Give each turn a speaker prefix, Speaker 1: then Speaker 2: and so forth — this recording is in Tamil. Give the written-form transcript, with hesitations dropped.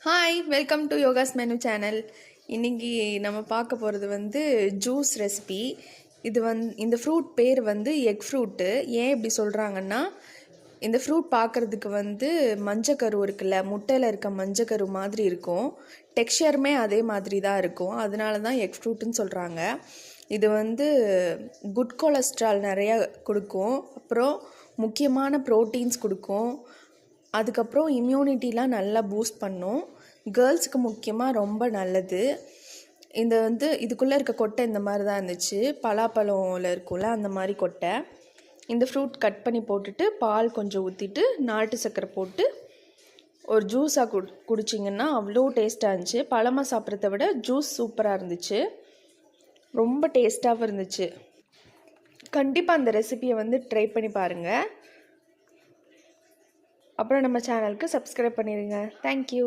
Speaker 1: Hi, welcome to Yoga's menu channel. இன்றைக்கி நம்ம பார்க்க போகிறது வந்து ஜூஸ் ரெசிபி. இந்த ஃப்ரூட் பேர் வந்து எக் ஃப்ரூட்டு. ஏன் இப்படி சொல்கிறாங்கன்னா, இந்த ஃப்ரூட் பார்க்குறதுக்கு வந்து மஞ்சக்கரு இருக்குல்ல, முட்டையில் இருக்க மஞ்சக்கரு மாதிரி இருக்கும். டெக்ஸ்சருமே அதே மாதிரி தான் இருக்கும். அதனால தான் எக் ஃப்ரூட்டுன்னு சொல்கிறாங்க. இது வந்து குட் கொலஸ்ட்ரால் நிறையா கொடுக்கும். அப்புறம் முக்கியமான ப்ரோட்டீன்ஸ் கொடுக்கும். அதுக்கப்புறம் இம்யூனிட்டிலாம் நல்லா பூஸ்ட் பண்ணும். கேர்ள்ஸுக்கு முக்கியமாக ரொம்ப நல்லது. இதுக்குள்ளே இருக்க கொட்டை இந்த மாதிரி தான் இருந்துச்சு. பலாப்பழம்ல இருக்கும்ல அந்த மாதிரி கொட்டை. இந்த ஃப்ரூட் கட் பண்ணி போட்டுட்டு பால் கொஞ்சம் ஊற்றிட்டு நாட்டு சர்க்கரை போட்டு ஒரு ஜூஸாக குடிச்சிங்கன்னா அவ்வளோ டேஸ்ட்டாக இருந்துச்சு. பழமாக சாப்பிட்றத விட ஜூஸ் சூப்பராக இருந்துச்சு, ரொம்ப டேஸ்ட்டாகவும் இருந்துச்சு. கண்டிப்பாக அந்த ரெசிபியை வந்து ட்ரை பண்ணி பாருங்கள். அப்புறம் நம்ம சேனலுக்கு சப்ஸ்கிரைப் பண்ணிடுங்க. தேங்க்யூ.